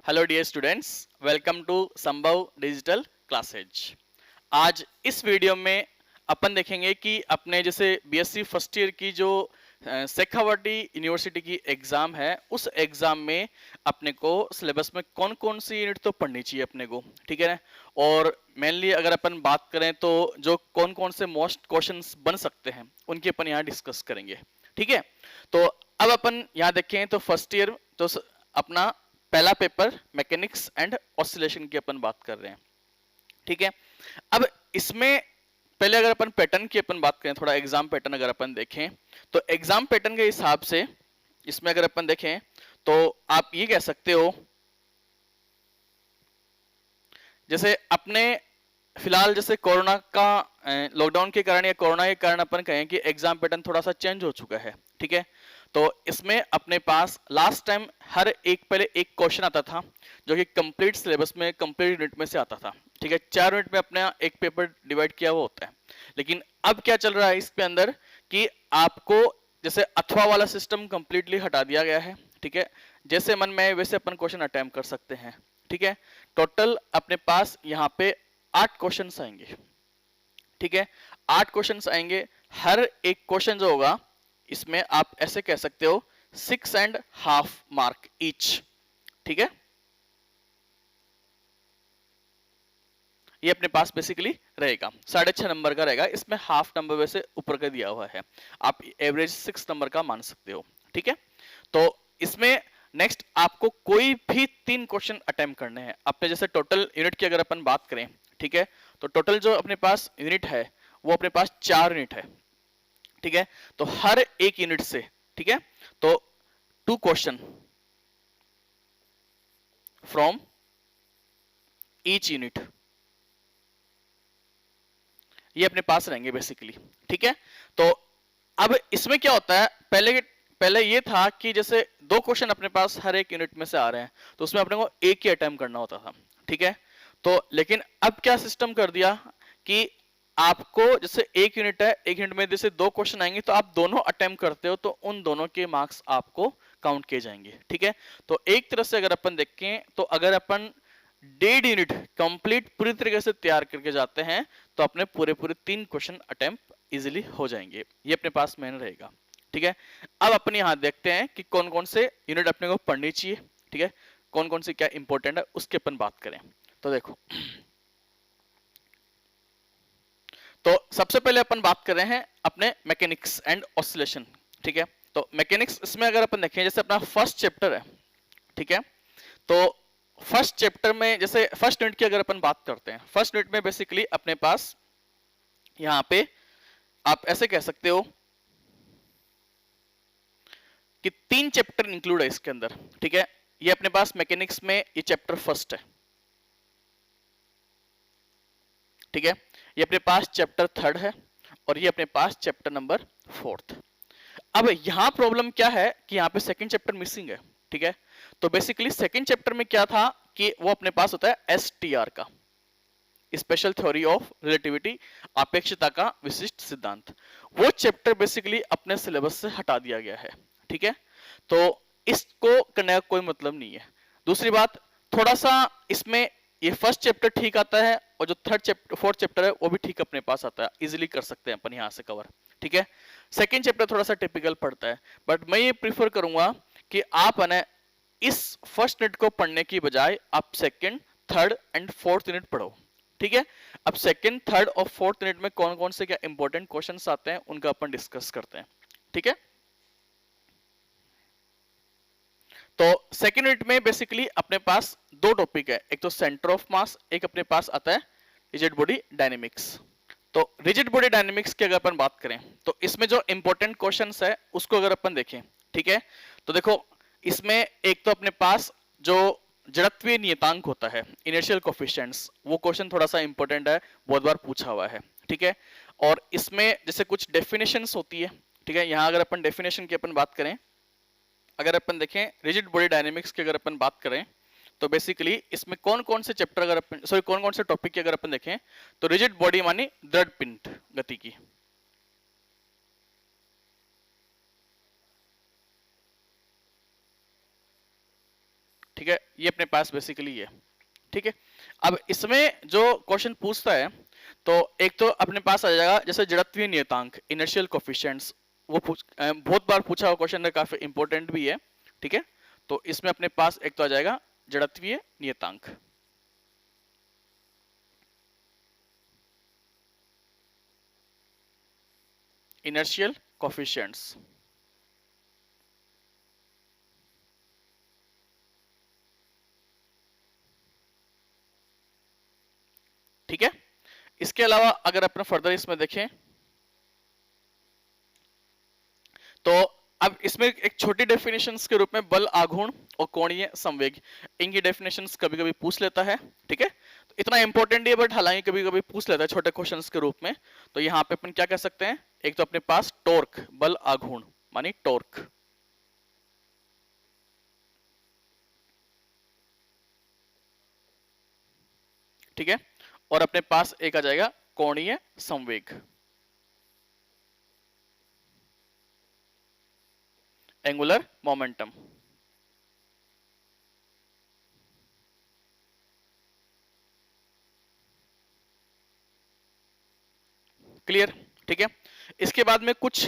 Hello dear students, welcome to Sambhav digital classes. आज इस video में अपन देखेंगे कि अपने जैसे बीएससी फर्स्ट ईयर की जो शेखावाटी यूनिवर्सिटी की एग्जाम है, उस एग्जाम में अपने को सिलेबस में कौन कौन सी यूनिट तो पढ़नी चाहिए अपने को, ठीक है ना। और मेनली अगर अपन बात करें तो जो कौन कौन से मोस्ट क्वेश्चंस बन सकते हैं उनकी अपन यहाँ डिस्कस करेंगे, ठीक है। तो अब अपन यहाँ देखें तो फर्स्ट ईयर तो अपना पहला पेपर मैकेनिक्स एंड ऑसिलेशन की अपन बात कर रहे हैं, ठीक है। अब इसमें पहले अगर अपन पैटर्न की अपन बात करें, थोड़ा एग्जाम पैटर्न अगर अपन देखें तो एग्जाम पैटर्न के हिसाब से इसमें अगर अपन देखें तो आप ये कह सकते हो, जैसे अपने फिलहाल जैसे कोरोना का लॉकडाउन के कारण या कोरोना के कारण अपन कहें कि एग्जाम पैटर्न थोड़ा सा चेंज हो चुका है, ठीक है। तो इसमें अपने पास लास्ट टाइम हर एक पहले एक क्वेश्चन आता था जो कि कंप्लीट सिलेबस में कंप्लीट यूनिट में से आता था, ठीक है। 4 यूनिट में अपने एक पेपर डिवाइड किया हुआ होता है। लेकिन अब क्या चल रहा है इसके अंदर कि आपको जैसे अथवा वाला सिस्टम कंप्लीटली हटा दिया गया है, ठीक है। जैसे मन में वैसे अपन क्वेश्चन अटेम्प्ट कर सकते हैं, ठीक है। टोटल अपने पास यहाँ पे 8 क्वेश्चंस आएंगे, ठीक है। 8 क्वेश्चंस आएंगे। हर एक क्वेश्चन जो होगा इसमें आप ऐसे कह सकते हो 6.5 मार्क ईच, ठीक है। ये अपने पास बेसिकली रहेगा 6.5 नंबर का रहेगा। इसमें हाफ नंबर वैसे ऊपर का दिया हुआ है, आप एवरेज 6 नंबर का मान सकते हो, ठीक है। तो इसमें नेक्स्ट आपको कोई भी 3 क्वेश्चन अटेम्प्ट करने हैं अपने जैसे टोटल यूनिट की अगर अपन बात करें, ठीक है। तो टोटल जो अपने पास यूनिट है वो अपने पास 4 यूनिट है, ठीक है। तो हर एक यूनिट से, ठीक है, तो 2 क्वेश्चन फ्रॉम ईच यूनिट ये अपने पास रहेंगे बेसिकली, ठीक है। तो अब इसमें क्या होता है, पहले ये था कि जैसे 2 क्वेश्चन अपने पास हर एक यूनिट में से आ रहे हैं तो उसमें अपने को एक ही अटेम्प्ट करना होता था, ठीक है। तो लेकिन अब क्या सिस्टम कर दिया कि आपको जैसे एक यूनिट है, एक यूनिट में जैसे 2 क्वेश्चन आएंगे तो आप दोनों अटेम्प्ट करते हो तो उन दोनों के मार्क्स आपको काउंट किए जाएंगे, ठीक है। तो एक तरह से अगर अपन देखें तो अगर अपन 1.5 यूनिट कंप्लीट पूरी तरीके से तैयार करके जाते हैं तो अपने पूरे 3 क्वेश्चन अटेम्प्ट इजीली हो जाएंगे। ये अपने पास मेन रहेगा, ठीक है। अब अपन यहां देखते हैं कि कौन कौन से यूनिट अपने को पढ़नी चाहिए, ठीक है, कौन कौन से क्या इंपॉर्टेंट है उसके अपन बात करें। तो देखो, तो सबसे पहले अपन बात कर रहे हैं अपने मैकेनिक्स एंड ऑसिलेशन, ठीक है। तो मैकेनिक्स इसमें अगर अपन देखें जैसे अपना फर्स्ट चैप्टर है, ठीक है। तो फर्स्ट चैप्टर में जैसे फर्स्ट यूनिट की अगर अपन बात करते हैं, फर्स्ट यूनिट में बेसिकली अपने पास यहां पे आप ऐसे कह सकते हो कि 3 चैप्टर इंक्लूड है इसके अंदर, ठीक है। ये अपने पास मैकेनिक्स में ये चैप्टर फर्स्ट है, ठीक है। ये अपने पास चैप्टर थर्ड है और ये अपने पास चैप्टर नंबर 4th। अब यहां प्रॉब्लम क्या है कि यहां पे सेकंड चैप्टर मिसिंग है, ठीक है। तो बेसिकली सेकंड चैप्टर में क्या था कि वो अपने पास होता है एसटीआर का, स्पेशल थ्योरी ऑफ रिलेटिविटी, अपेक्षता का विशिष्ट सिद्धांत। वो चैप्टर बेसिकली अपने सिलेबस से हटा दिया गया है, ठीक है। तो इसको करने का कोई मतलब नहीं है। दूसरी बात, थोड़ा सा इसमें ये फर्स्ट चैप्टर ठीक आता है और जो थर्ड चैप्टर फोर्थ चैप्टर है वो भी ठीक अपने पास आता है, इजीली कर सकते हैं अपन यहां से कवर, ठीक है। सेकंड चैप्टर थोड़ा सा टिपिकल पड़ता है, बट मैं ये प्रीफर करूंगा कि आप है इस फर्स्ट यूनिट को पढ़ने की बजाय आप second, third and fourth unit पढ़ो, ठीक है। अब सेकंड, थर्ड और फोर्थ यूनिट में कौन कौन से क्या इंपॉर्टेंट क्वेश्चंस आते हैं उनका अपन डिस्कस करते हैं, ठीक है। तो सेकेंड यूनिट में बेसिकली अपने पास 2 टॉपिक है, एक तो सेंटर ऑफ मास, एक अपने पास आता है रिजिड बॉडी डायनेमिक्स। तो रिजिड बॉडी डायनेमिक्स की अगर अपन बात करें तो इसमें जो इंपॉर्टेंट क्वेश्चंस है उसको अगर अपन देखें, ठीक है। तो देखो, इसमें एक तो अपने पास जो जड़त्वीय नियतांक होता है, इनर्शियल कोफिशिएंट्स, वो क्वेश्चन थोड़ा सा इंपॉर्टेंट है, बहुत बार पूछा हुआ है, ठीक है। और इसमें जैसे कुछ डेफिनेशंस होती है, ठीक है। यहां अगर अपन डेफिनेशन की अपन बात करें, अगर अपन देखें रिजिड बॉडी डायनेमिक्स की अगर अपन बात करें तो बेसिकली इसमें कौन कौन से चैप्टर अगर अपन कौन कौन से टॉपिक की अगर अपन देखें तो रिजिड बॉडी मानी दृढ़ पिंड गति की, ठीक है, ये अपने पास बेसिकली ये, ठीक है। अब इसमें जो क्वेश्चन पूछता है, तो एक तो अपने पास आ जाएगा जैसे जड़त्वीय नियतांक, इनर्शियल कोफिशिएंट्स, वो बहुत बार पूछा हुआ क्वेश्चन है, काफी इंपॉर्टेंट भी है, ठीक है। तो इसमें अपने पास एक तो आ जाएगा जड़त्वीय नियतांक, इनर्शियल कोफिशिएंट्स, ठीक है। इसके अलावा अगर अपन फर्दर इसमें देखें, तो अब इसमें एक छोटी डेफिनेशंस के रूप में बल आघूर्ण और कोणीय संवेग, इनकी डेफिनेशंस कभी कभी पूछ लेता है, ठीक है। तो इतना इंपॉर्टेंट है बट हालांकि कभी कभी पूछ लेता है छोटे क्वेश्चंस के रूप में। तो यहाँ पे अपन क्या कह सकते हैं, एक तो अपने पास टॉर्क, बल आघूर्ण मानी टॉर्क, ठीक है। और अपने पास एक आ जाएगा कोणीय संवेग, एंगुलर मोमेंटम, क्लियर, ठीक है। इसके बाद में कुछ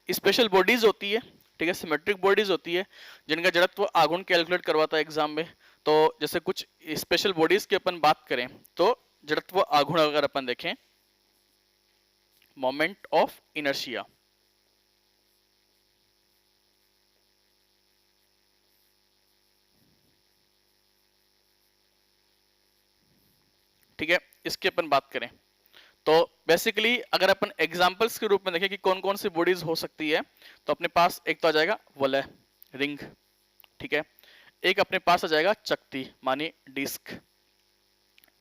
स्पेशल बॉडीज होती है, ठीक है, सिमेट्रिक बॉडीज होती है जिनका जड़त्व आघूर्ण कैलकुलेट करवाता है एग्जाम में। तो जैसे कुछ स्पेशल बॉडीज की अपन बात करें, तो जड़त्व आघूर्ण अगर अपन देखें, मोमेंट ऑफ इनर्शिया, ठीक है, इसकी अपन बात करें, तो बेसिकली अगर अपन एग्जांपल्स के रूप में देखें कि कौन कौन सी बॉडीज हो सकती है, तो अपने पास एक तो आ जाएगा वलय, रिंग, ठीक है। एक अपने पास आ जाएगा चकती मानी डिस्क,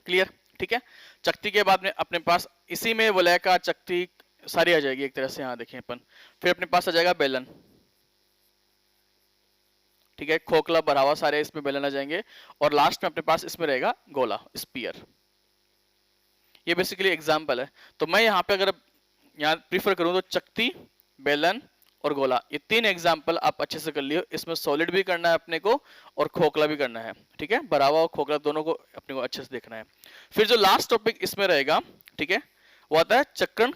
क्लियर, ठीक है। चकती के बाद में अपने पास इसी में वलय का चकती सारी आ जाएगी एक तरह से, यहाँ देखें अपन। फिर अपने पास आ जाएगा बेलन, ठीक है, खोखला बढ़ावा सारे इसमें बेलन आ जाएंगे। और लास्ट में अपने पास इसमें रहेगा गोला, स्पीयर। ये बेसिकली एग्जाम्पल है। तो मैं यहाँ पे अगर यहाँ प्रीफर करूं तो चकती, बेलन और गोला, ये तीन एग्जाम्पल आप अच्छे से कर लियो। इसमें सॉलिड भी करना है अपने को और खोखला भी करना है, ठीक है, भरावा और खोखला दोनों को अपने को अच्छे से देखना है। फिर जो लास्ट टॉपिक इसमें रहेगा, ठीक है, वो आता है चक्रण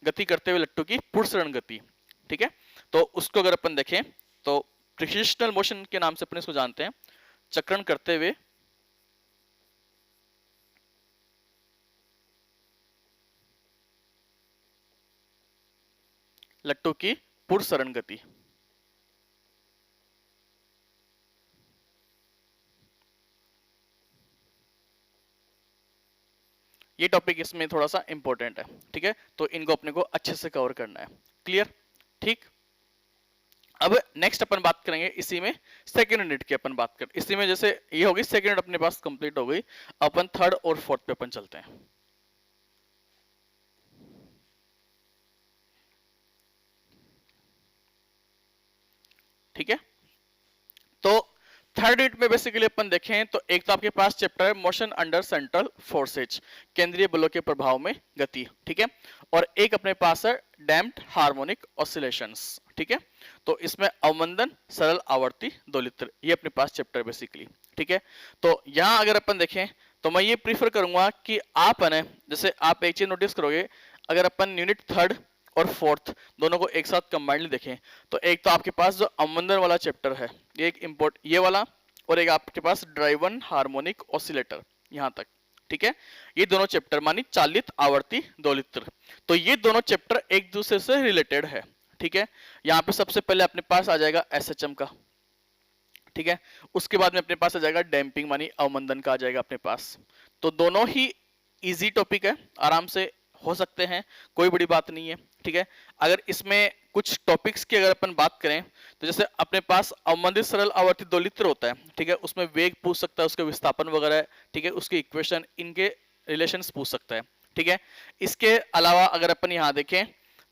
गति करते हुए लट्टू की पुरसरण गति, ठीक है। तो उसको अगर अपन देखें तो प्रिसिशनल मोशन के नाम से अपन इसको जानते हैं, चक्रण करते हुए लट्टू की पुरसरण गति। ये टॉपिक इसमें थोड़ा सा इंपॉर्टेंट है, ठीक है। तो इनको अपने को अच्छे से कवर करना है, क्लियर, ठीक। अब नेक्स्ट अपन बात करेंगे इसी में सेकेंड यूनिट की अपन बात कर, इसी में जैसे ये होगी सेकेंड यूनिट अपने पास कंप्लीट हो गई। अपन थर्ड और फोर्थ पे अपन चलते हैं, ठीक है। तो थर्ड यूनिट में बेसिकली अपन देखें तो एक तो आपके पास चैप्टर है मोशन अंडर सेंट्रल फोर्सेज, केंद्रीय बलों के प्रभाव में गति, ठीक है। और एक अपने पास है डैम्प्ड हार्मोनिक ऑसिलेशंस, ठीक है। तो इसमें अवमंदन, सरल आवर्ती दोलित्र, ये अपने पास चैप्टर बेसिकली, ठीक है। तो यहाँ अगर अपन देखें तो मैं ये प्रीफर करूंगा कि आप है जैसे आप एक चीज नोटिस करोगे, अगर अपन यूनिट थर्ड और फोर्थ दोनों को एक साथ कंबाइंडली देखें, तो एक तो आपके पास जो अवमंदन वाला चैप्टर है, ये एक इम्पोर्ट ये वाला, और एक आपके पास ड्राइवन हार्मोनिक ऑसिलेटर यहां तक, ठीक है। ये दोनों चैप्टर मानी चालित आवर्ती दोलित्र, तो ये दोनों चैप्टर एक दूसरे से रिलेटेड है, ठीक है। यहाँ पे सबसे पहले अपने पास आ जाएगा एसएचएम का, ठीक है। उसके बाद में अपने पास आ जाएगा डैम्पिंग मानी अवमंदन का आ जाएगा अपने पास। तो दोनों ही इजी टॉपिक है, आराम से हो सकते हैं, कोई बड़ी बात नहीं है, ठीक है। अगर इसमें कुछ टॉपिक्स की अगर अपन बात करें तो जैसे अपने पास अवमंदित सरल आवर्ती दोलित्र होता है, ठीक है, उसमें वेग पूछ सकता है, उसके विस्थापन वगैरह, ठीक है, उसकी इक्वेशन, इनके रिलेशंस पूछ सकता है, ठीक है। इसके अलावा अगर अपन यहाँ देखें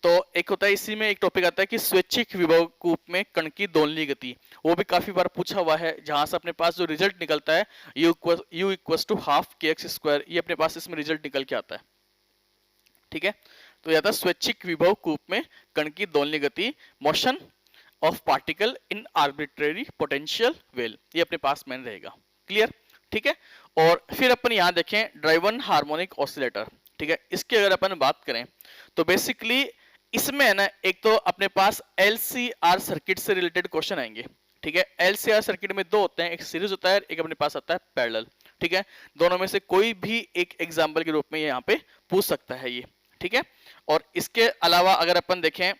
तो एक होता है, इसी में एक टॉपिक आता है कि स्वैच्छिक विभव कूप में कण की दोलनीय गति, वो भी काफी बार पूछा हुआ है, जहां से अपने पास जो रिजल्ट निकलता है u equals to half kx square, ये अपने पास इसमें रिजल्ट निकल के आता है, ठीक है। तो यह था स्वैच्छिक विभव कूप में कण की दोलनीय गति, motion of particle in arbitrary potential well, ये अपने पास में रहेगा। क्लियर, ठीक है। और फिर अपन यहां देखें ड्राइवन हार्मोनिक ऑसिलेटर, ठीक है। इसकी अगर अपन बात करें तो बेसिकली इसमें है ना, एक तो अपने पास एलसीआर सर्किट से रिलेटेड क्वेश्चन आएंगे, ठीक है। एलसीआर सर्किट में दो होते हैं, एक सीरीज होता है, एक अपने पास आता है पैरेलल, ठीक है। दोनों में से कोई भी एक एग्जाम्पल के रूप में यहाँ पे पूछ सकता है ये, ठीक है। और इसके अलावा अगर अपन देखें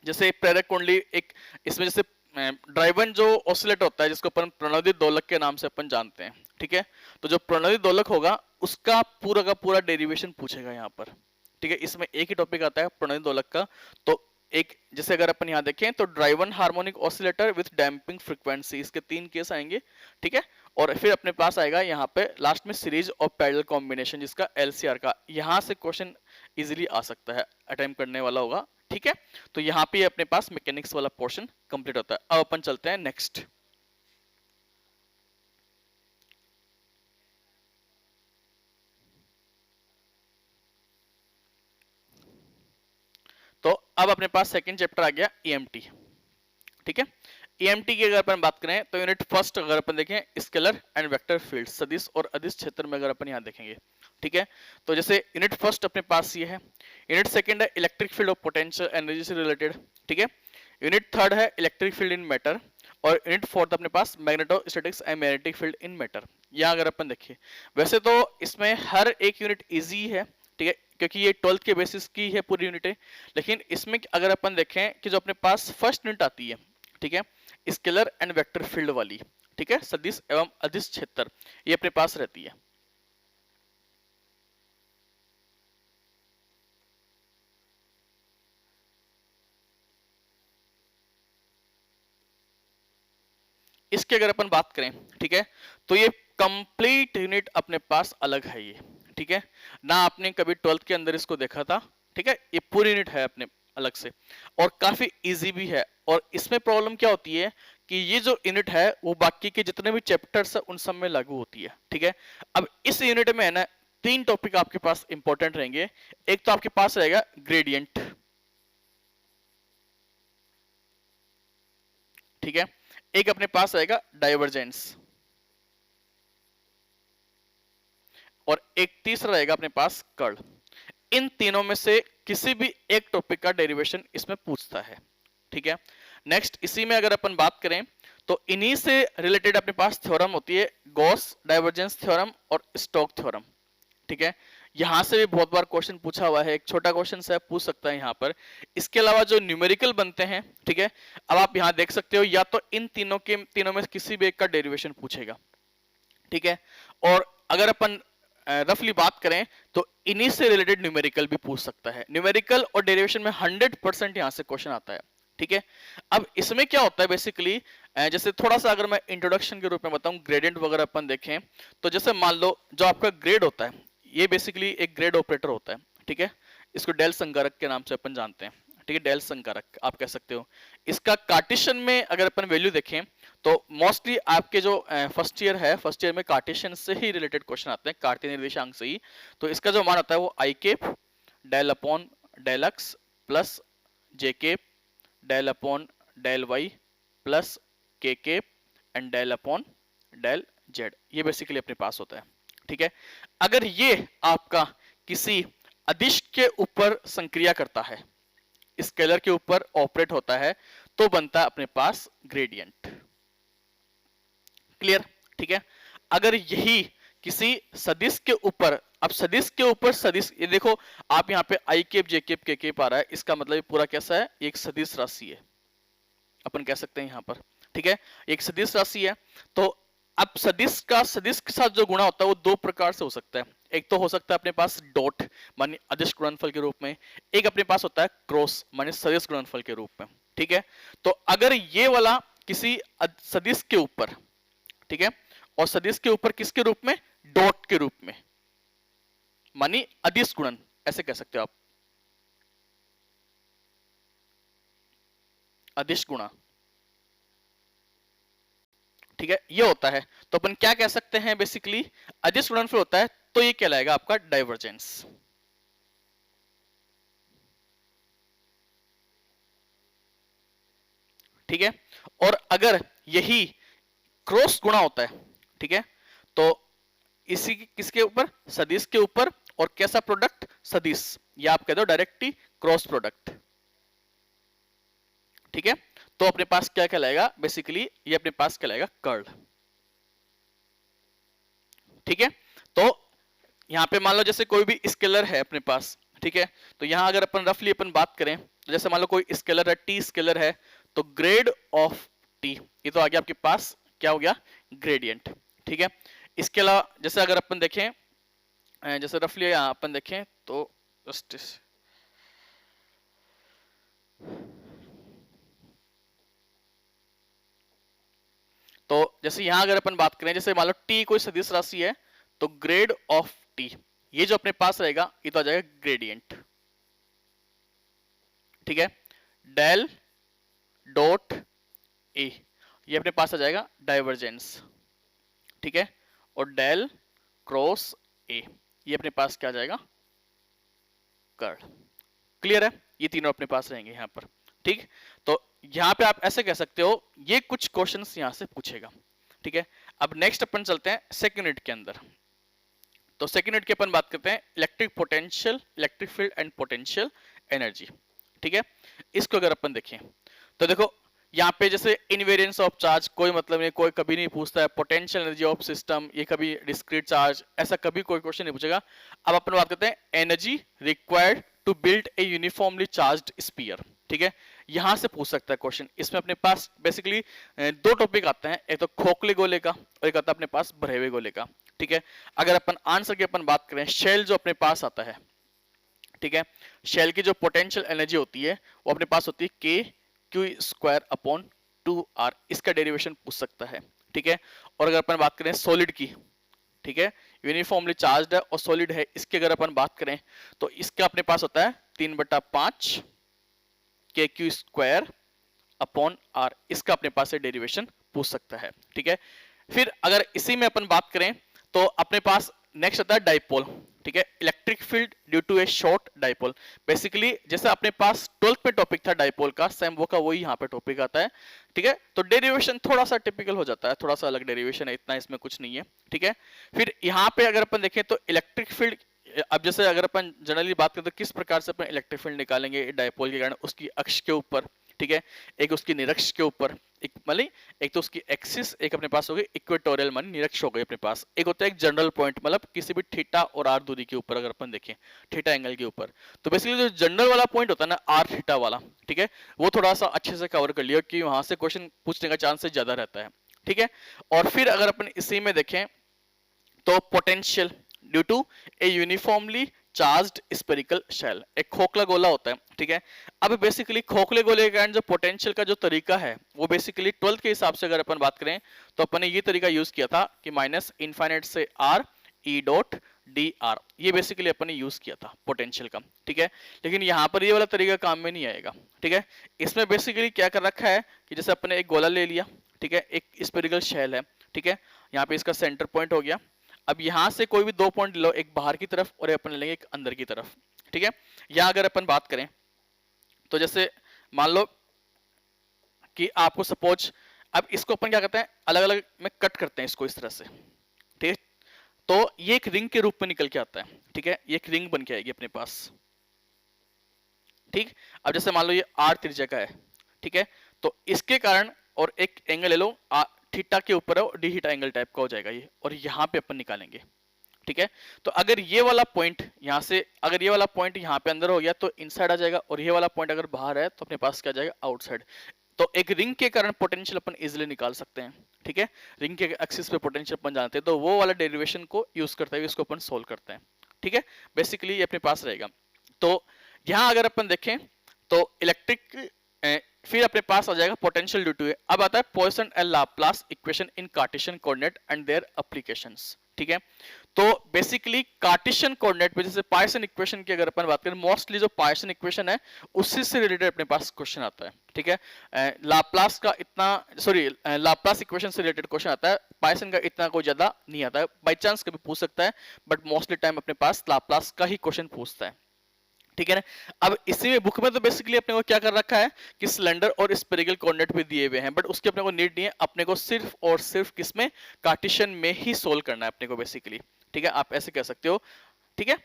जैसे प्रेरक कुंडली, एक इसमें जैसे ड्राइवन जो ऑसिलेटर होता है जिसको अपन प्रणोदित दोलक के नाम से अपन जानते हैं, ठीक है। तो जो प्रणोदित दोलक होगा उसका पूरा का पूरा डेरिवेशन पूछेगा यहाँ पर, ठीक है। इसमें एक ही टॉपिक आता है प्रणोदित दोलक का। तो एक जैसे अगर अपन यहाँ देखें तो driven harmonic oscillator with damping frequency, इसके 3 केस आएंगे, ठीक है। और फिर अपने पास आएगा यहाँ पे लास्ट में सीरीज और पैरेलल कॉम्बिनेशन, जिसका एलसीआर का यहाँ से क्वेश्चन इजीली आ सकता है, अटेम्प्ट करने वाला होगा, ठीक है। तो यहाँ पे अपने पास मैकेनिक्स वाला पोर्शन कंप्लीट होता है। अब अपन चलते हैं नेक्स्ट। तो अब अपने पास सेकंड चैप्टर आ गया ईएमटी, ठीक है। ईएमटी की अगर अपन बात करें तो यूनिट फर्स्ट अगर अपन देखें स्केलर एंड वेक्टर फील्ड, सदिश और अदिश क्षेत्र में अगर अपन यहाँ देखेंगे, ठीक है। तो जैसे यूनिट फर्स्ट अपने पास ये है, यूनिट सेकंड है electric field of potential energy से रिलेटेड, ठीक है। यूनिट थर्ड है इलेक्ट्रिक फील्ड इन मैटर, और यूनिट फोर्थ अपने पास magnetostatics and magnetic field in matter. यहाँ अगर अपन देखिए वैसे तो इसमें हर एक यूनिट इजी है, ठीक है, क्योंकि ये 12th के बेसिस की है पूरी यूनिटें। लेकिन इसमें अगर अपन देखें कि जो अपने पास फर्स्ट यूनिट आती है, ठीक है, स्केलर एंड वेक्टर फील्ड वाली, ठीक है, सदिश एवं अदिश क्षेत्र, ये अपने पास रहती है। इसकी अगर अपन बात करें, ठीक है, तो ये कंप्लीट यूनिट अपने पास अलग है ये, ठीक है ना। आपने कभी 12th के अंदर इसको देखा था, ठीक है। ये पूरी यूनिट है अपने अलग से और काफी इजी भी है। और इसमें प्रॉब्लम क्या होती है कि ये जो यूनिट है वो बाकी के जितने भी चैप्टर्स है उन सब में लागू होती है, ठीक है। अब इस यूनिट में है ना 3 टॉपिक आपके पास इंपॉर्टेंट रहेंगे। एक तो आपके पास रहेगा ग्रेडियंट, ठीक है। एक अपने पास आएगा डाइवर्जेंस, और एक तीसरा रहेगा अपने पास कर्ल। इन तीनों में से किसी भी एक टॉपिक का डेरिवेशन इसमें पूछता है, ठीक है। नेक्स्ट इसी में अगर अपन बात करें तो इन्हीं से रिलेटेड अपने पास थ्योरम होती है, गॉस डाइवर्जेंस थ्योरम और स्टोक थ्योरम, ठीक है। यहां से भी बहुत बार क्वेश्चन पूछा हुआ है, एक छोटा क्वेश्चन से पूछ सकता है यहाँ पर। इसके अलावा जो न्यूमेरिकल बनते हैं, ठीक है, अब आप यहाँ देख सकते हो या तो इन तीनों में किसी भी एक का डेरिवेशन पूछेगा, ठीक है। और अगर अपन रफली बात करें तो इन्हीं से रिलेटेड न्यूमेरिकल भी पूछ सकता है। न्यूमेरिकल और डेरिवेशन में 100% यहां से क्वेश्चन आता है, ठीक है। अब इसमें क्या होता है बेसिकली, जैसे थोड़ा सा अगर मैं इंट्रोडक्शन के रूप में बताऊं, ग्रेडियंट वगैरह अपन देखें तो जैसे मान लो जो आपका ग्रेड होता है, ये बेसिकली एक ग्रेड ऑपरेटर होता है, ठीक है। इसको डेल संकारक के नाम से अपन जानते हैं, ठीक है, डेल संकारक आप कह सकते हो। इसका कार्टेशियन में अगर अपन वैल्यू देखें तो मोस्टली आपके जो फर्स्ट ईयर है, फर्स्ट ईयर में कार्टेशियन से ही रिलेटेड क्वेश्चन आते हैं, कार्तीय निर्देशांक से ही। तो इसका जो मान आता है वो I cap del upon del X plus J cap del upon del Y plus K cap and del upon del Z, ये बेसिकली अपने पास होता है, ठीक है। अगर ये आपका किसी अदिश के ऊपर संक्रिया करता है, स्केलर के ऊपर ऑपरेट होता है, तो बनता है अपने पास ग्रेडियंट। क्लियर, ठीक है। अगर यही किसी सदिश के ऊपर, अब सदिश के ऊपर सदिश, ये देखो आप यहाँ पे आई केप जे केप के केप आ रहा है, इसका मतलब ये पूरा कैसा है, एक सदिश राशि है, अपन कह सकते हैं यहाँ पर, ठीक है, एक सदिश राशि है। तो अब सदिश के साथ जो गुणा होता है वो 2 प्रकार से हो सकता है। एक तो हो सकता है अपने पास डॉट माने अदिश गुणनफल के रूप में, एक अपने पास होता है क्रॉस माने सदिश गुणनफल के रूप में, ठीक है। तो अगर ये वाला किसी सदिश के ऊपर, ठीक है, और सदिश के ऊपर किसके रूप में, डॉट के रूप में, मानी अदिश गुणन ऐसे कह सकते हो आप, अदिश गुणा, ठीक है, ये होता है। तो अपन क्या कह सकते हैं बेसिकली, अदिश गुणनफल होता है तो ये कहलाएगा आपका डाइवर्जेंस। ठीक है। और अगर यही क्रॉस गुणा होता है, ठीक है, तो इसी किसके ऊपर, सदिश के ऊपर, और कैसा प्रोडक्ट, सदिश, या आप कह दो डायरेक्टली क्रॉस प्रोडक्ट, ठीक है। तो अपने पास क्या कहलाएगा, बेसिकली ये अपने पास कहलाएगा कर्ल, ठीक है। तो यहां पे मान लो जैसे कोई भी स्केलर है अपने पास, ठीक है, तो यहां अगर अपन रफली अपन बात करें तो जैसे मान लो कोई स्केलर है, टी स्केलर है, तो ग्रेड ऑफ टी, ये तो आ गया आपके पास क्या हो गया, ग्रेडियंट, ठीक है। इसके अलावा जैसे अगर अपन देखें, जैसे रफली यहां अपन देखें तो जस्ट तो जैसे यहां अगर अपन बात करें, जैसे मान लो टी कोई सदिश राशि है, तो ग्रेड ऑफ टी, ये जो अपने पास रहेगा ये तो आ जाएगा ग्रेडियंट, ठीक है। डेल डॉट ए, ये अपने पास आ जाएगा डाइवर्जेंस, ठीक है। और डेल क्रॉस ए, ये अपने पास क्या आ जाएगा, कर्ल। क्लियर है, ये तीनों अपने पास रहेंगे यहां पर, ठीक। तो यहां पे आप ऐसे कह सकते हो, ये कुछ क्वेश्चंस यहां से पूछेगा, ठीक है। अब नेक्स्ट अपन चलते हैं सेकंड यूनिट के अंदर। तो सेकंड यूनिट की अपन बात करते हैं electric potential, electric field and potential energy, ठीक है। इसको अगर अपन देखें तो देखो यहाँ पे जैसे इनवेरियंस ऑफ चार्ज कोई मतलब नहीं, कोई कभी नहीं पूछता है, पोटेंशियल एनर्जी ऑफ सिस्टम ये कभी, डिस्क्रीट चार्ज ऐसा कभी कोई क्वेश्चन नहीं पूछेगा। अब अपन बात करते हैं energy required to build a uniformly charged sphere, ठीक है। यहां से पूछ सकता है क्वेश्चन। इसमें अपने पास बेसिकली दो टॉपिक आते हैं, एक तो खोखले गोले का और एक आता है अपने पास भरे हुए गोले का, ठीक है। अगर अपन आंसर की अपन बात करें, शेल जो अपने पास आता है, ठीक है, शेल की जो पोटेंशियल एनर्जी होती है वो अपने पास होती है के क्यू स्क्वायर अपॉन 2r, इसका डेरिवेशन पूछ सकता है, ठीक है। और अगर अपन बात करें सॉलिड की, ठीक है, यूनिफॉर्मली चार्ज्ड है और सॉलिड है, इसकी अगर अपन बात करें तो इसका अपने पास होता है 3/5 के क्यू स्क्वायर अपॉन आर, इसका अपने पास से डेरिवेशन पूछ सकता है, ठीक है। फिर अगर इसी में अपन बात करें तो अपने पास नेक्स्ट आता है डाइपोल, ठीक है, electric field due to a short dipole. Basically जैसे अपने पास 12th में टॉपिक था डाइपोल का, सेम वो का वही यहाँ पे टॉपिक आता है, ठीक है। तो डेरिवेशन थोड़ा सा टिपिकल हो जाता है, थोड़ा सा अलग डेरिवेशन है, इतना इसमें कुछ नहीं है, ठीक है। फिर यहाँ पे अगर अपन देखें तो इलेक्ट्रिक फील्ड, अब जैसे अगर अपन जनरली बात करें तो किस प्रकार से अपन इलेक्ट्रिक फील्ड निकालेंगे डाइपोल के कारण, उसकी अक्ष के ऊपर, ठीक है, एक उसकी निरक्ष के ऊपर, एक मतलब एक तो उसकी एक्सिस, एक अपने पास हो गई इक्वेटोरियल मान निरक्ष हो गई अपने पास, एक होता है एक जनरल पॉइंट, मतलब किसी भी थीटा और आर दूरी के ऊपर अगर अपन देखें, थीटा एंगल के ऊपर, तो बेसिकली जो जनरल वाला पॉइंट होता है ना आर थीटा वाला, ठीक है, वो थोड़ा सा अच्छे से कवर कर लिया कि वहां से क्वेश्चन पूछने का चांसेस ज्यादा रहता है, ठीक है। और फिर अगर अपन इसी में देखें तो potential due to a uniformly charged spherical shell, एक खोखला गोला होता है, ठीक है। अब बेसिकली खोखले गोले के कारण जो पोटेंशियल का जो तरीका है वो बेसिकली 12th के हिसाब से अगर अपन बात करें तो अपन ने ये तरीका यूज किया था कि माइनस इनफाइनाइट से R E dot D R, ये बेसिकली अपन ने यूज किया था पोटेंशियल का, ठीक है। लेकिन यहाँ पर ये वाला तरीका काम में नहीं आएगा, ठीक है। इसमें बेसिकली क्या कर रखा है कि जैसे अपन ने एक गोला ले लिया, ठीक है, एक स्फेरिकल शेल है, ठीक है, यहाँ पे इसका सेंटर पॉइंट हो गया। अब यहां से कोई भी दो पॉइंट लो, एक बाहर की तरफ और अपन लेंगे एक अंदर की तरफ, ठीक है। यहां अगर अपन बात करें तो जैसे मान लो कि आपको सपोज, अब इसको अपन क्या करते हैं अलग अलग में कट करते हैं इसको इस तरह से, ठीक है, तो ये एक रिंग के रूप में निकल के आता है, ठीक है, ये एक रिंग बन के आएगी अपने पास, ठीक। अब जैसे मान लो ये आर त्रिज्या का है, ठीक है, तो इसके कारण और एक एंगल ले लो थीटा के ऊपर है, डी थीटा एंगल टाइप का हो जाएगा ये, और यहाँ पे अपन निकालेंगे, ठीक है। तो अगर ये वाला पॉइंट यहाँ से, अगर ये वाला पॉइंट यहाँ पे अंदर हो गया तो इनसाइड आ जाएगा, और ये वाला पॉइंट अगर बाहर है तो अपने पास क्या जाएगा आउटसाइड। तो एक रिंग के कारण पोटेंशियल अपन इजिली निकाल सकते हैं, ठीक है, रिंग के एक्सिस पे पोटेंशियल अपन जानते हैं, तो वो वाला डेरिवेशन को यूज करते हुए इसको अपन सोल्व करते हैं, ठीक है। बेसिकली ये अपने पास रहेगा। तो यहाँ अगर अपन देखें तो इलेक्ट्रिक, फिर अपने पास आ जाएगा पोटेंशियल ड्यू टू, अब आता है Poisson and Laplace equation in Cartesian coordinate and their applications, ठीक है। तो बेसिकली कार्टेशियन कोऑर्डिनेट पे जैसे पॉइसन इक्वेशन की अगर अपन बात करें, मोस्टली जो पॉइसन इक्वेशन है उससे से रिलेटेड अपने पास क्वेश्चन आता है, ठीक है। लाप्लास का इतना, सॉरी, लाप्लास इक्वेशन से रिलेटेड क्वेश्चन आता है, पॉइसन का इतना कोई ज्यादा नहीं आता है, बाई चांस कभी पूछ सकता है, बट मोस्टली टाइम अपने पास लाप्लास का ही क्वेश्चन पूछता है, ठीक है ना। अब इसी में बुक में तो बेसिकली अपने को क्या कर रखा है कि सिलेंडर और स्पेरिकल कोऑर्डिनेट भी दिए हुए हैं, बट उसके अपने को नीड नहीं है, अपने को सिर्फ और सिर्फ किसमें, कार्टेशियन में ही सोल्व करना है अपने को बेसिकली। ठीक है, आप ऐसे कह सकते हो। ठीक है,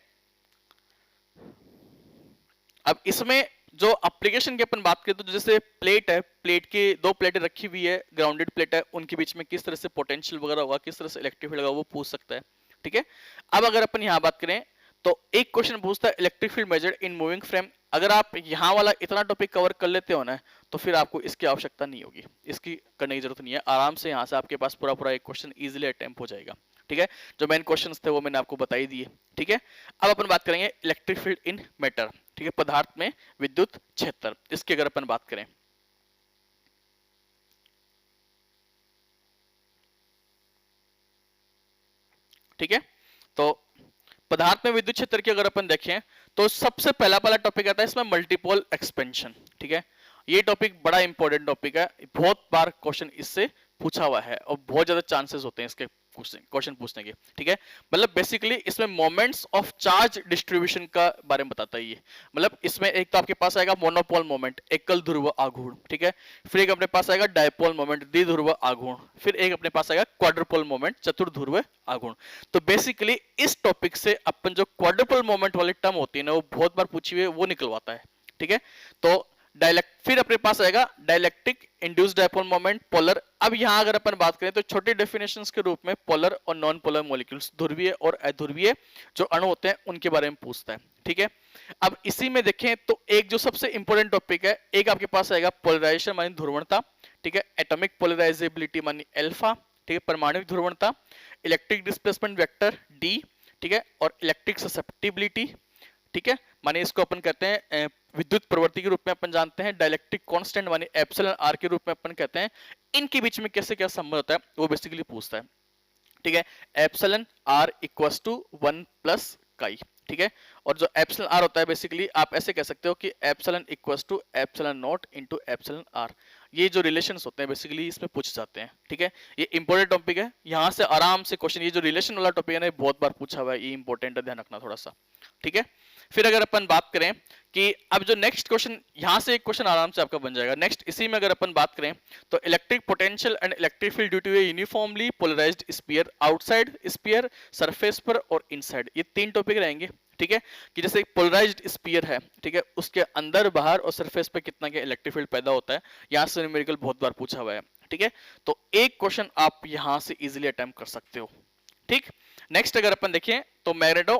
अब इसमें जो एप्लीकेशन की अपन बात करें तो जैसे प्लेट है, प्लेट की दो प्लेटें रखी हुई है, ग्राउंडेड प्लेट है, उनके बीच में किस तरह से पोटेंशियल वगैरह होगा, किस तरह से इलेक्ट्रिक फील्ड होगा, वो पूछ सकता है। ठीक है, अब अगर अपन यहाँ बात करें तो एक क्वेश्चन पूछता है electric field measured in moving frame. अगर आप यहाँ वाला इतना टॉपिक कवर कर लेते हो ना, तो फिर आपको इसकी आवश्यकता नहीं होगी, इसकी करने की जरूरत नहीं है, आराम से यहाँ से आपके पास पूरा पूरा एक क्वेश्चन इजीली अटेम्प्ट हो जाएगा। ठीक है, जो मेन क्वेश्चंस थे वो मैंने आपको बता ही दिए। ठीक है, अब अपन बात करेंगे इलेक्ट्रिक फील्ड इन मैटर। ठीक है, पदार्थ में विद्युत क्षेत्र, इसकी अगर अपन बात करें, ठीक है, तो पदार्थ में विद्युत क्षेत्र की अगर अपन देखें तो सबसे पहला वाला टॉपिक आता है इसमें मल्टीपोल एक्सपेंशन। ठीक है, ये टॉपिक बड़ा इंपॉर्टेंट टॉपिक है, बहुत बार क्वेश्चन इससे पूछा हुआ है और बहुत ज्यादा चांसेस होते हैं इसके क्वेश्चन पूछने के। ठीक है, मतलब बेसिकली इसमें मोमेंट्स ऑफ चार्ज डिस्ट्रीब्यूशन का बारे में बताता है ये। मतलब इसमें एक तो आपके पास आएगा मोनोपोल मोमेंट, एकल ध्रुव आघूर्ण। ठीक है, फिर एक अपने पास आएगा डायपोल मोमेंट, द्विध्रुव आघूर्ण, फिर एक अपने पास आएगा क्वाड्रुपोल मोमेंट, चतुर्ध्रुव आघूर्ण। तो बेसिकली इस टॉपिक से अपन जो क्वाड्रुपोल मोमेंट वाली टर्म होती है ना, वो बहुत बार पूछी हुई है, वो निकलवाता है। ठीक है, तो फिर अपने पास आएगा dielectric induced dipole moment, polar. अब यहां अगर अपन बात करें तो छोटे डेफिनेशंस के रूप में पोलर और नॉन पोलर मॉलिक्यूल्स, ध्रुवीय और अध्रुवीय जो अणु होते हैं उनके बारे में पूछता है। ठीक है, अब इसी में देखें तो एक जो सबसे इंपॉर्टेंट टॉपिक है, एक आपके पास आएगा पोलराइजेशन मानी ध्रुवणता। ठीक है, एटॉमिक पोलराइजेबिलिटी मानी अल्फा। ठीक है, परमाणुविक ध्रुवणता, इलेक्ट्रिक डिस्प्लेसमेंट वेक्टर डी। ठीक है, और इलेक्ट्रिक ससेप्टिबिलिटी। ठीक है, माने इसको अपन कहते हैं विद्युत प्रवृत्ति के रूप में अपन जानते हैं, डाइलेक्ट्रिक कांस्टेंट माने एप्सिलॉन आर के रूप में अपन कहते हैं। इनके बीच में कैसे क्या संबंध होता है वो बेसिकली पूछता है। ठीक है, epsilon r equals to 1 plus chi. ठीक है, और जो एप्सिलॉन आर होता है बेसिकली आप ऐसे कह सकते हो कि epsilon equals to epsilon naught into epsilon r. ये जो रिलेशंस होते हैं बेसिकली इसमें पूछ जाते हैं। ठीक है, ये इंपॉर्टेंट टॉपिक है, यहाँ से आराम से क्वेश्चन, ये जो रिलेशन वाला टॉपिक है ना बहुत बार पूछा हुआ है, ये इंपॉर्टेंट है, ध्यान रखना थोड़ा सा। ठीक है, फिर अगर अपन बात करें कि अब जो नेक्स्ट क्वेश्चन, यहां से एक क्वेश्चन आराम से आपका बन जाएगा नेक्स्ट। इसी में अगर अपन बात करें तो electric potential and electric field due to a uniformly polarized sphere, outside sphere, surface पर और इनसाइड, ये तीन टॉपिक रहेंगे। ठीक है, कि जैसे एक पोलराइज्ड स्फीयर है, ठीक है, उसके अंदर बाहर और सरफेस पे कितना के इलेक्ट्रिक फील्ड पैदा होता है, यहां से न्यूमेरिकल बहुत बार पूछा हुआ है। ठीक है, तो एक क्वेश्चन आप यहां से इजीली अटेम्प्ट कर सकते हो। ठीक, नेक्स्ट अगर अपन देखें तो मैग्नेटो,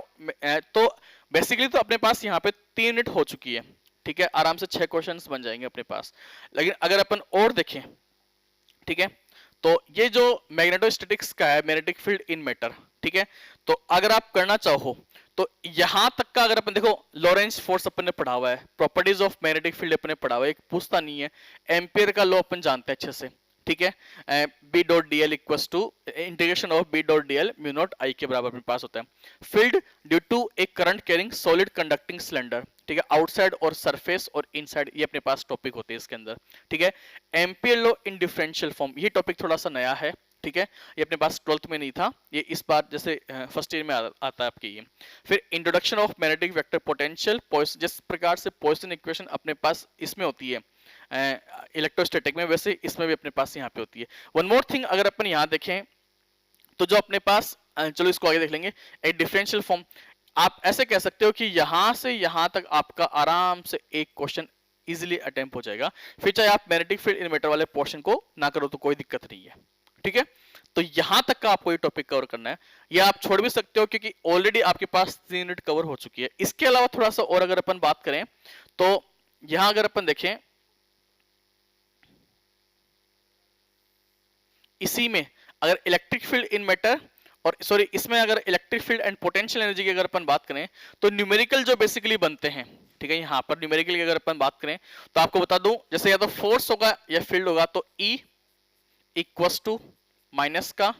तो बेसिकली तो अपने पास यहाँ पे 3 यूनिट हो चुकी है। ठीक है, आराम से 6 क्वेश्चंस बन जाएंगे अपने पास। लेकिन अगर अपन और देखें, ठीक है, तो ये जो मैग्नेटोस्टैटिक्स का है, मैग्नेटिक फील्ड इन मैटर। ठीक है, तो अगर आप करना चाहो तो यहां तक का अगर अपन देखो, लॉरेंस फोर्स अपन ने पढ़ा हुआ है, प्रॉपर्टीज ऑफ मैग्नेटिक फील्ड अपन ने पढ़ा हुआ है, एक पूछता नहीं है, एम्पियर का लॉ अपन जानते हैं अच्छे से। ठीक है, B dot D L equals to integration of B dot D L mu naught I के बराबर अपने पास होता है। Field due to a current carrying solid conducting cylinder. ठीक है, आउटसाइड और सरफेस और इनसाइड, ये अपने पास टॉपिक होते हैं इसके अंदर। ठीक है, ampere law in differential form, ये टॉपिक थोड़ा सा नया है। ठीक है, ये अपने पास 12th में नहीं था, ये इस बार जैसे फर्स्ट ईयर में आता है आपके ये। फिर introduction of magnetic vector potential, जिस प्रकार से पॉइसन इक्वेशन अपने पास इसमें होती है इलेक्ट्रोस्टैटिक में, वैसे इसमें भी अपने पास यहाँ पे होती है। वन मोर थिंग अगर अपन यहाँ देखें तो जो अपने पास, चलो इसको आगे देख लेंगे, एक डिफरेंशियल फॉर्म, आप ऐसे कह सकते हो कि यहां से यहां तक आपका आराम से एक क्वेश्चन इजीली अटेम्प्ट हो जाएगा। फिर चाहे आप मैग्नेटिक फील्ड इन मैटर वाले पोर्शन को ना करो तो कोई दिक्कत नहीं है। ठीक है, तो यहां तक का आपको ये टॉपिक कवर करना है, ये आप छोड़ भी सकते हो क्योंकि ऑलरेडी आपके पास 3 यूनिट कवर हो चुकी है। इसके अलावा थोड़ा सा और अगर अपन बात करें तो यहां अगर अपन देखें, इसी में अगर इलेक्ट्रिक फील्ड इन मैटर और सॉरी इसमें अगर electric field and potential energy की अगर अपन बात करें तो न्यूमेरिकल जो बेसिकली बनते हैं। ठीक है, यहां पर न्यूमेरिकल की अगर अपन बात करें तो आपको बता दूं, जैसे या तो फोर्स होगा या फील्ड होगा, तो E इक्वल्स टू माइनस का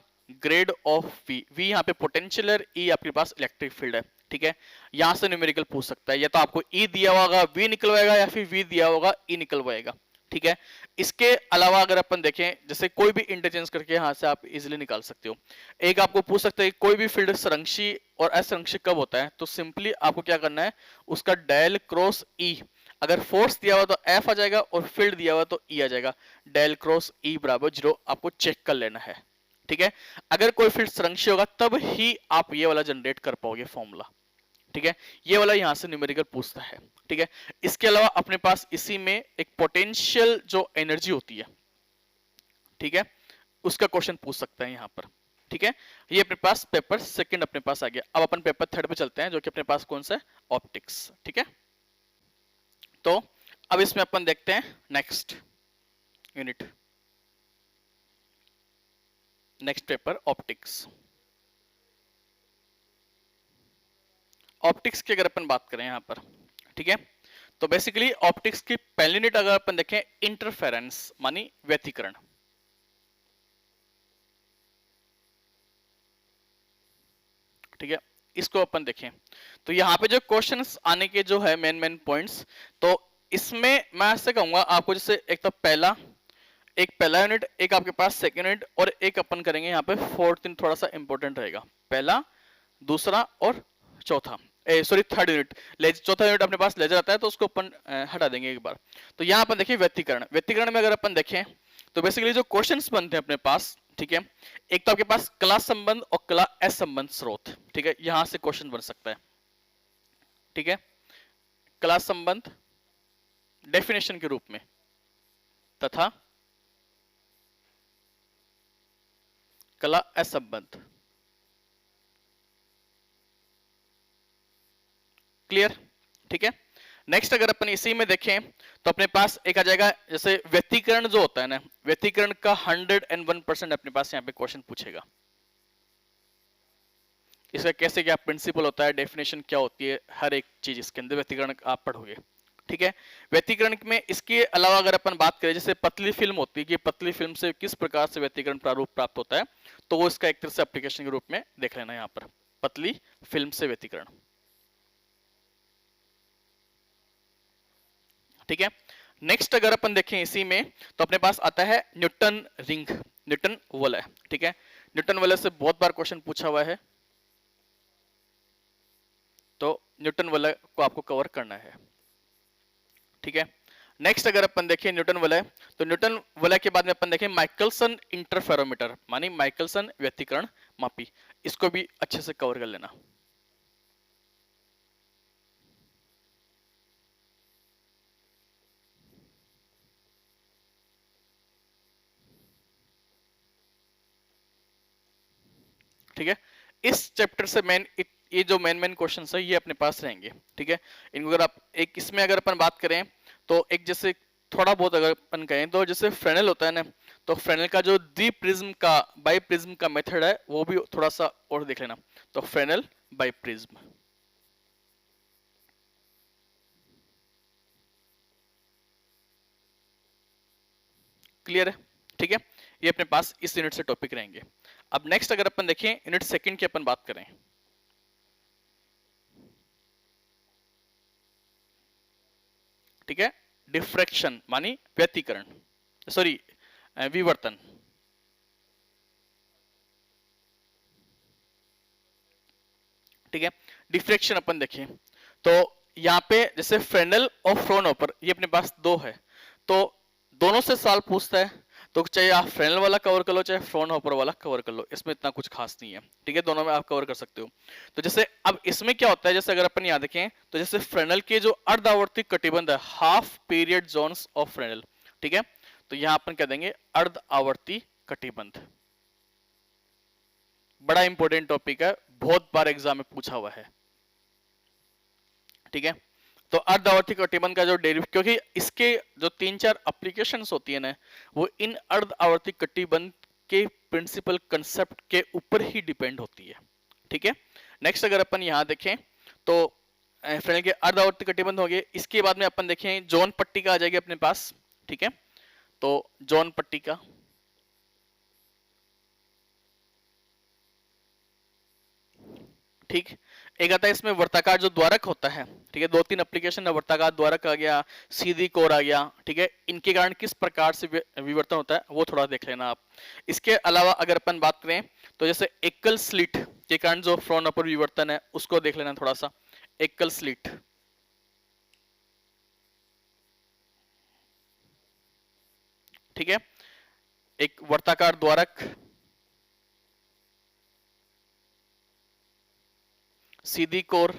ग्रेड ऑफ V, V यहाँ पे पोटेंशियल है, E आपके पास इलेक्ट्रिक फील्ड है। ठीक है, यहां से न्यूमेरिकल पूछ सकता है, या तो आपको E दिया होगा V निकलवाएगा, या फिर V दिया होगा E निकलवाएगा। ठीक है। इसके अलावा अगर अपन देखें, जैसे कोई भी इंटरचेंज करके यहां से आप इजीली निकाल सकते हो। एक आपको पूछ सकते हैं कोई भी फील्ड संरक्षी और असंरक्षी कब होता है, तो सिंपली आपको क्या करना है, उसका डेल क्रॉस ई, अगर फोर्स दिया हुआ तो एफ आ जाएगा और फील्ड दिया हुआ तो ई आ जाएगा, डेल क्रॉस ई बराबर 0 आपको चेक कर लेना है। ठीक है, अगर कोई फील्ड संरक्षी होगा तब ही आप ये वाला जनरेट कर पाओगे फॉर्मूला। ठीक है, ये वाला यहां से न्यूमेरिकल पूछता है। ठीक है, इसके अलावा अपने पास इसी में एक पोटेंशियल जो एनर्जी होती है, ठीक है, उसका क्वेश्चन पूछ सकते हैं यहां पर। ठीक है, ये अपने पास पेपर सेकंड अपने पास आ गया। अब अपन पेपर थर्ड पे चलते हैं, जो कि अपने पास कौन सा है, ऑप्टिक्स। ठीक है, तो अब इसमें अपन देखते हैं next unit, next paper optics. Optics की अगर अपन बात करें यहां पर, ठीक है, तो बेसिकली ऑप्टिक्स की पहली यूनिट अगर अपन देखें, इंटरफेरेंस मानी व्यतिकरण। ठीक है, इसको अपन देखें तो यहाँ पे जो क्वेश्चंस आने के जो है मेन मेन पॉइंट्स, तो इसमें मैं ऐसे कहूंगा आपको, जैसे एक तो एक पहला यूनिट, एक आपके पास सेकेंड यूनिट, और एक अपन करेंगे यहाँ पे फोर्थ यूनिट, थोड़ा सा इंपॉर्टेंट रहेगा, पहला, दूसरा और चौथा, सॉरी थर्ड यूनिट। चौथा यूनिट अपने पास लेजर आता है तो उसको अपन हटा देंगे एक बार। तो यहाँ अपन देखिए व्यतिकरण, व्यतिकरण में अगर अपन देखें तो बेसिकली जो क्वेश्चंस बनते हैं अपने पास, ठीक है, एक तो आपके पास कला संबंध और कला असंबंध स्रोत, ठीक है, यहां से क्वेश्चन बन सकता है। ठीक है, कला संबंध डेफिनेशन के रूप में तथा कला असंबंध। क्लियर? ठीक है, नेक्स्ट अगर अपन इसी में देखें तो अपने पास एक आ जाएगा, जैसे व्यतिकरण जो होता है ना, व्यतिकरण का 101% अपने पास यहाँ पे क्वेश्चन पूछेगा। इसका कैसे क्या प्रिंसिपल होता है, डेफिनेशन क्या होती है, हर एक चीज इसके अंदर व्यतिकरण आप पढ़ोगे। ठीक है, व्यतिकरण में इसके अलावा अगर अपन बात करें, जैसे पतली फिल्म होती है कि पतली फिल्म से किस प्रकार से व्यतिकरण प्रारूप प्राप्त होता है, तो वो इसका एक तरह से एप्लीकेशन के रूप में देख लेना यहाँ पर, पतली फिल्म से व्यतिकरण। ठीक है, नेक्स्ट अगर अपन देखें इसी में तो अपने पास आता है न्यूटन रिंग, न्यूटन वलय। ठीक है, न्यूटन वलय से बहुत बार क्वेश्चन पूछा हुआ है, तो न्यूटन वलय को आपको कवर करना है। ठीक है, नेक्स्ट अगर अपन देखें न्यूटन वलय, तो न्यूटन वलय के बाद में अपन देखें माइकलसन इंटरफेरोमीटर मानी माइकलसन व्यतिकरण मापी, इसको भी अच्छे से कवर कर लेना। ठीक है, इस चैप्टर से मेन ये जो मेन मेन क्वेश्चन है ये अपने पास रहेंगे। ठीक है, इनको अगर आप एक इसमें अगर अपन बात करें तो एक जैसे थोड़ा बहुत अगर अपन कहें तो जैसे फ्रेनेल होता है ना, तो फ्रेनेल का जो दी प्रिज्म का बाई प्रिज्म का मेथड है वो भी थोड़ा सा और देख लेना। तो फ्रेनेल बाई प्रिज्म, क्लियर है? ठीक है, ये अपने पास इस यूनिट से टॉपिक रहेंगे। अब नेक्स्ट अगर अपन देखें यूनिट सेकंड की अपन बात करें, ठीक है, डिफ्रैक्शन मानी व्यतिकरण, सॉरी विवर्तन। ठीक है, डिफ्रैक्शन अपन देखें तो यहाँ पे जैसे फ्रेनेल और फ्रोनहोफर ये अपने पास दो है, तो दोनों से सवाल पूछता है, तो चाहे आप फ्रेनेल वाला कवर कर लो चाहे फ्रोनहोफर वाला कवर कर लो, इसमें इतना कुछ खास नहीं है। ठीक है, दोनों में आप कवर कर सकते हो। तो जैसे अब इसमें क्या होता है, जैसे अगर अपन यहाँ देखें तो जैसे फ्रेनेल के जो अर्ध कटिबंध है, half period zones of Fresnel, ठीक है, तो यहाँ अपन कह देंगे अर्ध आवर्ती कटिबंध। बड़ा इंपॉर्टेंट टॉपिक है, बहुत बार एग्जाम में पूछा हुआ है। ठीक है, तो अर्धआवर्ती कटिबंध का जो डेरिव, क्योंकि इसके जो 3-4 एप्लीकेशंस होती है ना, वो इन अर्धआवर्ती कटिबंध के प्रिंसिपल कंसेप्ट के ऊपर ही डिपेंड होती है। ठीक है, नेक्स्ट अगर अपन यहाँ देखें तो फ्रेनेल के अर्धआवर्ती कटिबंध हो गए, इसके बाद में अपन देखें जॉन पट्टिका आ जाएगी अपने पास। ठीक है, तो जॉन पट्टिका, ठीक, एक आता है इसमें वर्ताकार जो द्वारक होता है, ठीक है, 2-3 एप्लीकेशन है, वर्ताकार द्वारक आ गया, सीधी कोर आ गया, ठीक है, इनके कारण किस प्रकार से विवर्तन होता है वो थोड़ा देख लेना आप। इसके अलावा अगर अपन बात करें तो जैसे एकल स्लिट के कारण जो फ्रोनोपर विवर्तन है उसको देख लेना थोड़ा सा। एकल स्लिट, ठीक है, एक वर्ताकार द्वारक, सीधी कोर,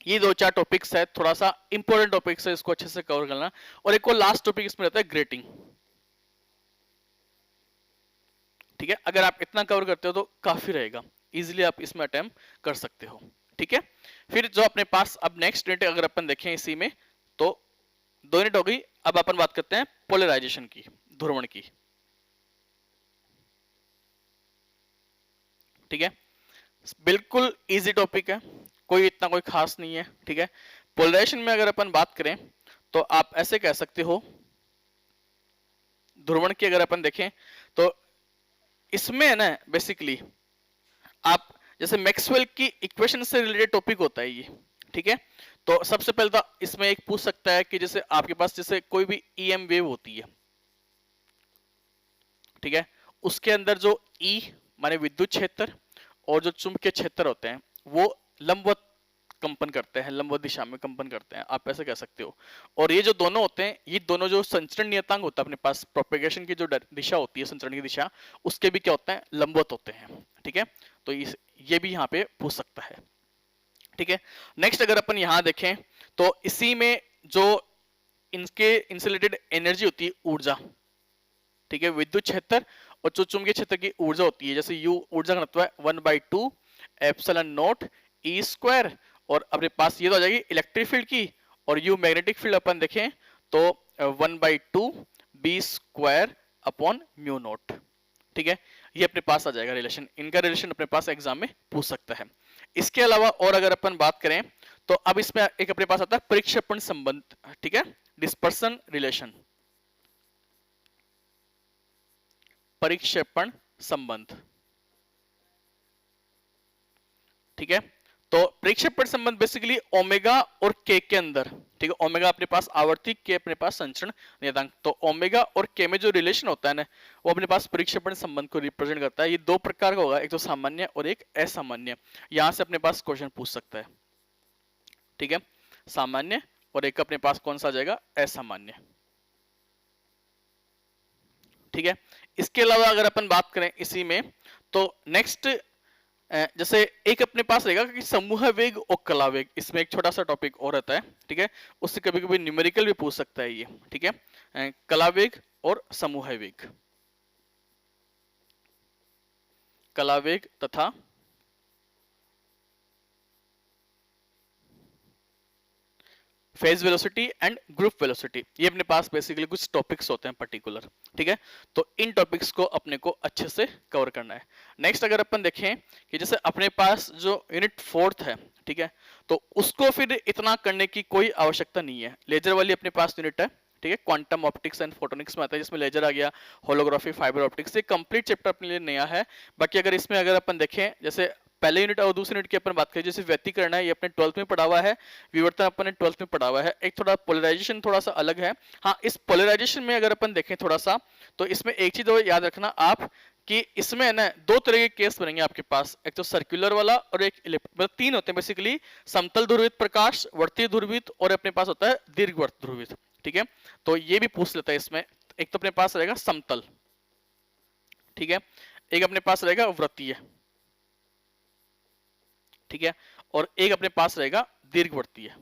ये 2-4 टॉपिक्स है, थोड़ा सा इंपॉर्टेंट टॉपिक्स है, इसको अच्छे से कवर करना। और एक और लास्ट टॉपिक इसमें रहता है ग्रेटिंग, ठीक है, अगर आप इतना कवर करते हो तो काफी रहेगा, इजीली आप इसमें अटेम्प्ट कर सकते हो, ठीक है। फिर जो अपने पास अब नेक्स्ट यूनिट अगर अपन देखें इसी में, तो 2 यूनिट हो गई। अब अपन बात करते हैं पोलराइजेशन की, ध्रुवण की, ठीक है, बिल्कुल इजी टॉपिक है, कोई इतना कोई खास नहीं है, ठीक है। पोलराइजेशन में अगर अपन बात करें तो आप ऐसे कह सकते हो, ध्रुवण की अगर अपन देखें तो इसमें है ना बेसिकली आप जैसे मैक्सवेल की इक्वेशन से रिलेटेड टॉपिक होता है ये, ठीक है। तो सबसे पहले तो इसमें एक पूछ सकता है कि जैसे आपके पास जैसे कोई भी ईएम वेव होती है, ठीक है, उसके अंदर जो ई माने विद्युत क्षेत्र और जो चुंबकीय क्षेत्र होते हैं वो लंबवत कंपन करते हैं, लंबवत दिशा में कंपन करते हैं, आप ऐसे कह सकते हो। और ये जो दोनों होते हैं, ये दोनों जो संचरण नियतांक होता है अपने पास, प्रोपेगेशन की जो दिशा होती है, संचरण की दिशा, उसके भी क्या होते हैं, लंबवत होते हैं, ठीक है। तो ये भी यहाँ पे पूछ सकता है, ठीक है। नेक्स्ट अगर अपन यहाँ देखें तो इसी में जो इनके इंसुलेटेड एनर्जी होती है, ऊर्जा, ठीक है, विद्युत क्षेत्र और जो चुंबकीय क्षेत्र की ऊर्जा होती है, जैसे यू ऊर्जा घनत्व है 1/2 एप्सिलॉन नॉट ई स्क्वायर, और अपने पास ये तो आ जाएगी इलेक्ट्रिक फील्ड की, और यू मैग्नेटिक फील्ड अपन देखें तो 1/2 B square upon mu naught, ठीक है। ये अपने पास आ जाएगा रिलेशन, इनका रिलेशन अपने पास एग्जाम में पूछ सकता है। इसके अलावा और अगर अपन बात करें तो अब इसमें एक अपने पास आता है परिक्षेपण संबंध, ठीक है, डिस्पर्सन रिलेशन, परिक्षेपण संबंध, ठीक है। तो परिक्षेपण संबंध बेसिकली ओमेगा और के अंदर, ठीक है, ओमेगा अपने पास आवर्ती, के अपने पास संचरण नियतांक, तो ओमेगा और के में जो रिलेशन होता है ना वो अपने पास परिक्षेपण संबंध को रिप्रेजेंट करता है। ये 2 प्रकार का होगा, एक तो सामान्य और एक असामान्य, यहां से अपने पास क्वेश्चन पूछ सकता है, ठीक है, सामान्य, और एक अपने पास कौन सा आ जाएगा, असामान्य, ठीक है। इसके अलावा अगर अपन बात करें इसी में तो नेक्स्ट जैसे एक अपने पास रहेगा कि समूह वेग और कला वेग, इसमें एक छोटा सा टॉपिक और रहता है, ठीक है, उससे कभी कभी न्यूमेरिकल भी पूछ सकता है ये, ठीक है, कला वेग और समूह वेग, कला वेग तथा phase velocity and group velocity, ये अपने पास बेसिकली कुछ टॉपिक्स होते हैं पर्टिकुलर, ठीक है। तो इन टॉपिक्स को अपने को अच्छे से कवर करना है। नेक्स्ट अगर अपन देखें कि जैसे अपने पास जो यूनिट 4th है, ठीक है, तो उसको फिर इतना करने की कोई आवश्यकता नहीं है, लेजर वाली अपने पास यूनिट है, ठीक है, क्वांटम ऑप्टिक्स एंड फोटोनिक्स में आता है, जिसमें लेजर आ गया, होलोग्राफी, फाइबर ऑप्टिक्स, ये कंप्लीट चैप्टर अपने लिए नया है। बाकी अगर इसमें अगर अपन देखें जैसे पहले यूनिट और दूसरी यूनिट की अपन बात करें, जैसे व्यतिकरण है ये अपने 12th में पढ़ा हुआ है, विवर्तन अपन ने 12th में पढ़ा हुआ है, एक थोड़ा पोलराइजेशन थोड़ा सा अलग है। हाँ, इस पोलराइजेशन में अगर अपन देखें थोड़ा सा, तो इसमें एक चीज याद रखना आप कि इसमें ना 2 तरह के केस बनेंगे आपके पास, एक तो सर्कुलर वाला और एक मतलब 3 होते हैं बेसिकली, समतल ध्रुवित प्रकाश, वर्तीय ध्रुवित, और अपने पास होता है दीर्घवर्त ध्रुवित, ठीक है। तो ये भी पूछ लेता है इसमें, एक तो अपने पास रहेगा समतल, ठीक है, एक अपने पास रहेगा वृत्तीय, ठीक है, और एक अपने पास रहेगा दीर्घवर्तीय,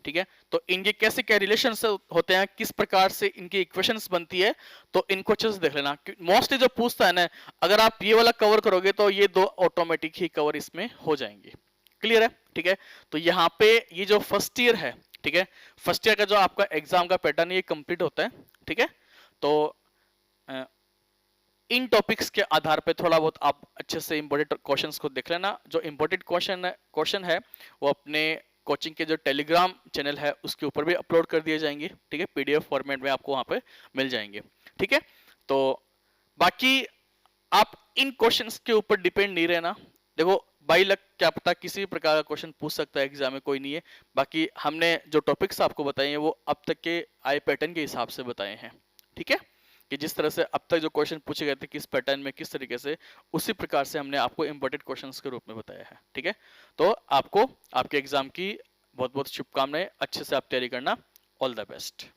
ठीक है। तो इनके कैसे क्या रिलेशन होते हैं, किस प्रकार से इनकी इक्वेशंस बनती है, तो इनको अच्छे से देख लेना। मोस्टली जो पूछता है ना, अगर आप ये वाला कवर करोगे तो ये 2 ऑटोमेटिक ही कवर इसमें हो जाएंगे, क्लियर है, ठीक है। तो यहाँ पे ये जो फर्स्ट ईयर है, ठीक है, फर्स्ट ईयर का जो आपका एग्जाम का पैटर्न ये कंप्लीट होता है, ठीक है। तो इन टॉपिक्स के आधार पे थोड़ा बहुत आप अच्छे से इंपॉर्टेंट क्वेश्चंस को देख लेना। जो इंपॉर्टेंट क्वेश्चन है वो अपने कोचिंग के जो टेलीग्राम चैनल है उसके ऊपर भी अपलोड कर दिए जाएंगे, ठीक है, पीडीएफ फॉर्मेट में आपको वहां पे मिल जाएंगे, ठीक है। तो बाकी आप इन क्वेश्चंस के ऊपर डिपेंड नहीं रहना। देखो बाई लक क्या पता किसी भी प्रकार का क्वेश्चन पूछ सकता है एग्जाम में, कोई नहीं है। बाकी हमने जो टॉपिक्स आपको बताए हैं वो अब तक के आए पैटर्न के हिसाब से बताए हैं, ठीक है, कि जिस तरह से अब तक जो क्वेश्चन पूछे गए थे किस पैटर्न में किस तरीके से, उसी प्रकार से हमने आपको इंपॉर्टेंट क्वेश्चंस के रूप में बताया है, ठीक है। तो आपको आपके एग्जाम की बहुत बहुत शुभकामनाएं, अच्छे से आप तैयारी करना। All the best.